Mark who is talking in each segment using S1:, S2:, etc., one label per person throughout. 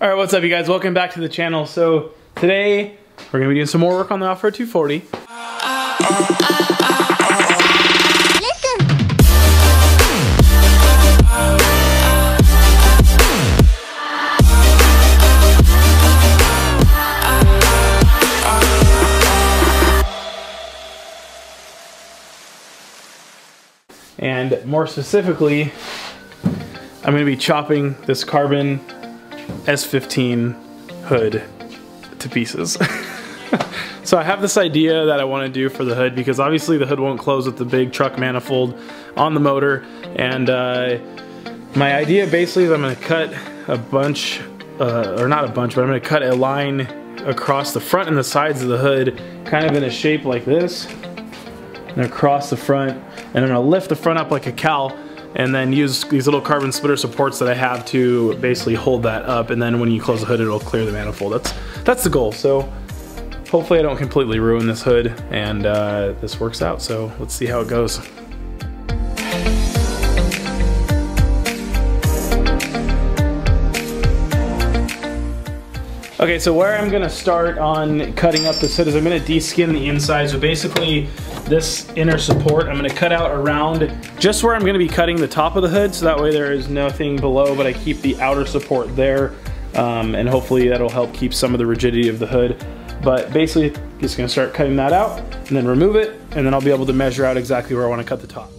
S1: All right, what's up you guys? Welcome back to the channel. So today we're gonna be doing some more work on the Offroad 240. And more specifically, I'm going to be chopping this carbon S15 hood to pieces. So I have this idea that I want to do for the hood, because obviously the hood won't close with the big truck manifold on the motor. And my idea basically is I'm going to cut a bunch, or not a bunch, but I'm going to cut a line across the front and the sides of the hood, kind of in a shape like this, and across the front. And I'm going to lift the front up like a cowl, and then use these little carbon splitter supports that I have to basically hold that up, and then when you close the hood it'll clear the manifold. That's the goal. So hopefully I don't completely ruin this hood, and this works out. So let's see how it goes. Okay, so where I'm gonna start on cutting up this hood is I'm gonna deskin the inside. So basically this inner support I'm gonna cut out around just where I'm gonna be cutting the top of the hood, so that way there is nothing below, but I keep the outer support there, and hopefully that'll help keep some of the rigidity of the hood. But basically just gonna start cutting that out and then remove it, and then I'll be able to measure out exactly where I wanna cut the top.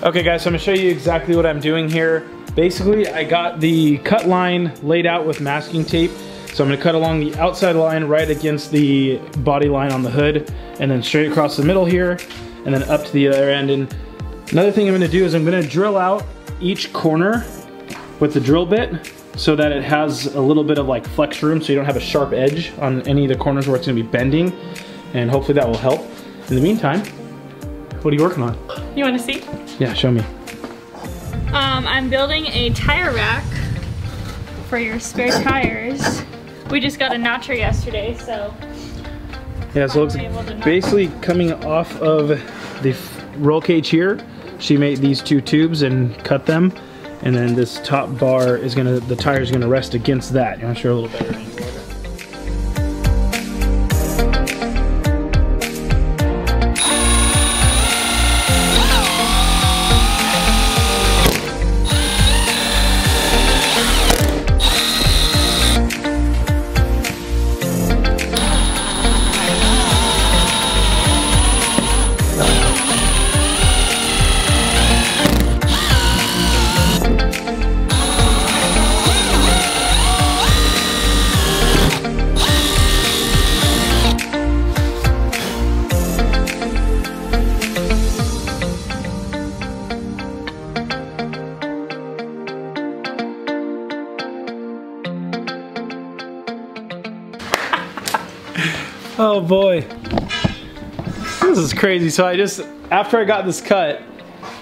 S1: Okay guys, so I'm gonna show you exactly what I'm doing here. Basically, I got the cut line laid out with masking tape. So I'm gonna cut along the outside line right against the body line on the hood, and then straight across the middle here, and then up to the other end. And another thing I'm gonna do is I'm gonna drill out each corner with the drill bit so that it has a little bit of like flex room, so you don't have a sharp edge on any of the corners where it's gonna be bending. And hopefully that will help. In the meantime, what are you working on?
S2: You wanna see?
S1: Yeah, show me.
S2: I'm building a tire rack for your spare tires. We just got a notcher yesterday, so.
S1: Yeah, so it looks basically coming off of the roll cage here. She made these two tubes and cut them, and then this top bar is gonna, the tire is gonna rest against that. You wanna show a little better? Oh boy, this is crazy. So after I got this cut,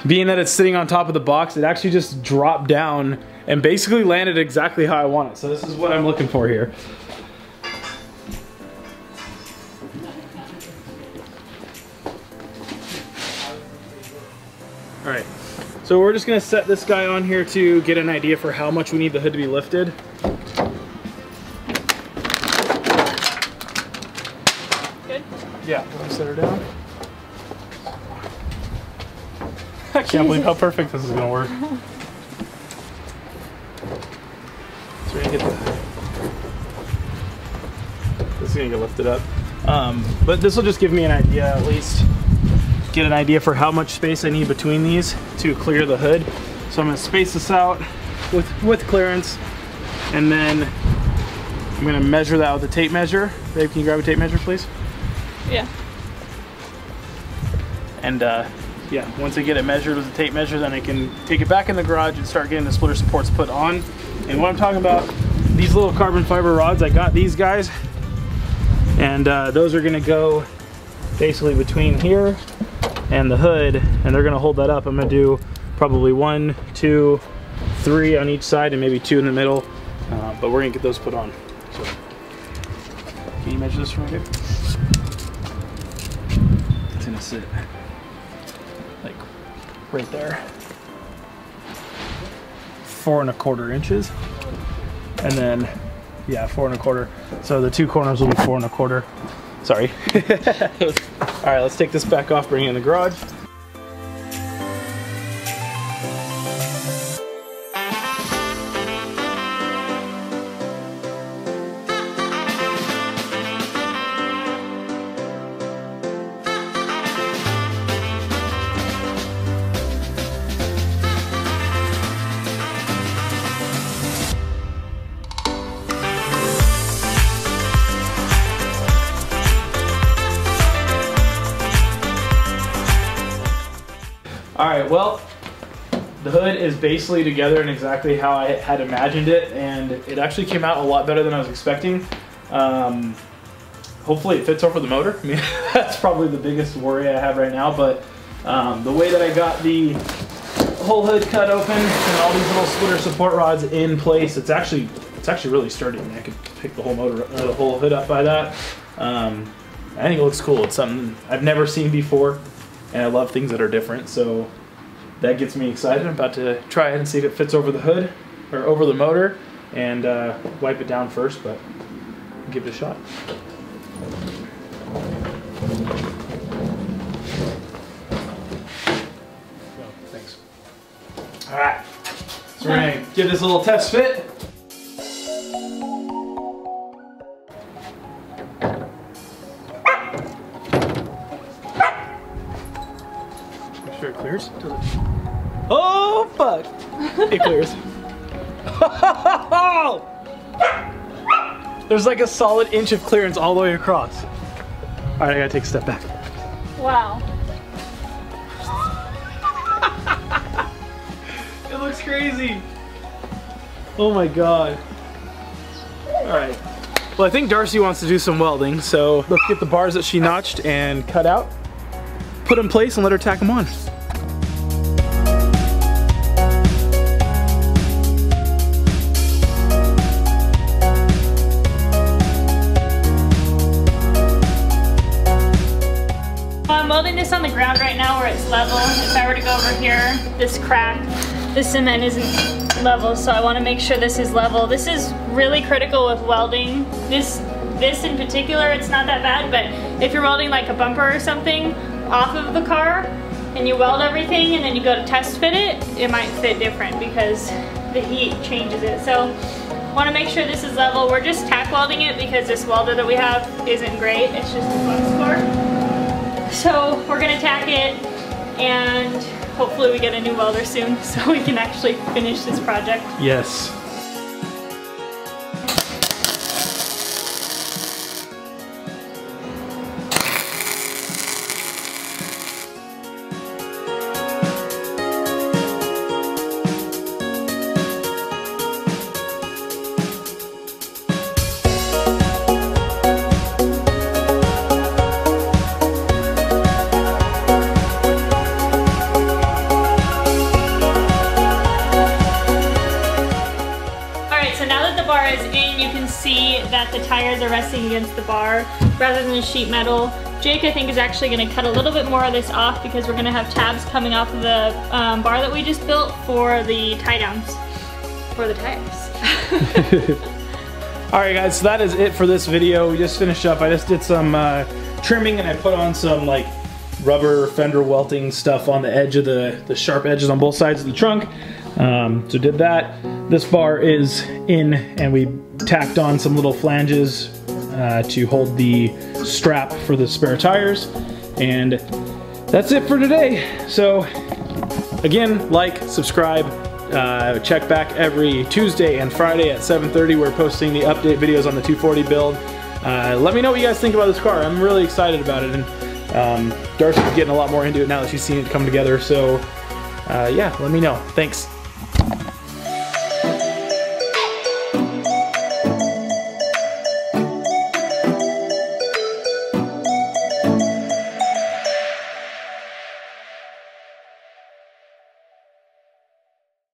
S1: being that it's sitting on top of the box, it actually just dropped down and basically landed exactly how I want it. So this is what I'm looking for here. All right, so we're just gonna set this guy on here to get an idea for how much we need the hood to be lifted. Yeah, let me set her down. I can't believe how perfect this is gonna work. So we're gonna get this is gonna get lifted up. But this will just give me an idea, at least get an idea for how much space I need between these to clear the hood. So I'm gonna space this out with clearance, and then I'm gonna measure that with a tape measure. Babe, can you grab a tape measure, please?
S2: Yeah.
S1: And yeah, once I get it measured with a tape measure, then I can take it back in the garage and start getting the splitter supports put on. And what I'm talking about, these little carbon fiber rods, I got these guys, and those are gonna go basically between here and the hood, and they're gonna hold that up. I'm gonna do probably 1, 2, 3 on each side and maybe 2 in the middle. But we're gonna get those put on. So, can you measure this from here? It's gonna sit like right there. 4 1/4 inches. And then, yeah, 4 1/4. So the 2 corners will be 4 1/4. Sorry. All right, let's take this back off, bring it in the garage. All right, well, the hood is basically together in exactly how I had imagined it, and it actually came out a lot better than I was expecting. Hopefully it fits over the motor. I mean, that's probably the biggest worry I have right now, but the way that I got the whole hood cut open and all these little splitter support rods in place, it's actually really sturdy. I mean, I could pick the whole motor, the whole hood up by that. I think it looks cool. It's something I've never seen before. And I love things that are different, so that gets me excited. I'm about to try it and see if it fits over the hood, or over the motor, and wipe it down first, but give it a shot. Oh, thanks. All right, so we're gonna give this a little test fit. Sure it clears? Does it? Oh fuck! It clears. There's like a solid inch of clearance all the way across. All right, I gotta take a step back.
S2: Wow.
S1: It looks crazy. Oh my god. All right. Well, I think Darcy wants to do some welding, so let's get the bars that she notched and cut out, put in place, and let her tack them on.
S2: I'm welding this on the ground right now where it's level. If I were to go over here, this crack, the cement isn't level, so I want to make sure this is level. This is really critical with welding. This in particular, it's not that bad, but if you're welding like a bumper or something off of the car and you weld everything and then you go to test fit it, it might fit different because the heat changes it. So I want to make sure this is level. We're just tack welding it because this welder that we have isn't great. It's just a flux core. So we're gonna tack it and hopefully we get a new welder soon so we can actually finish this project.
S1: Yes.
S2: That the tires are resting against the bar rather than the sheet metal. Jake, I think, is actually going to cut a little bit more of this off because we're going to have tabs coming off of the bar that we just built for the tie downs for the tires.
S1: Alright guys, so that is it for this video. We just finished up. I just did some trimming and I put on some like rubber fender welting stuff on the edge of the sharp edges on both sides of the trunk. So did that. This bar is in and we tacked on some little flanges to hold the strap for the spare tires, and that's it for today. So again, like, subscribe, check back every Tuesday and Friday at 7:30. We're posting the update videos on the 240 build. Let me know what you guys think about this car. I'm really excited about it, and Darcy's getting a lot more into it now that she's seen it come together. So yeah, let me know. Thanks.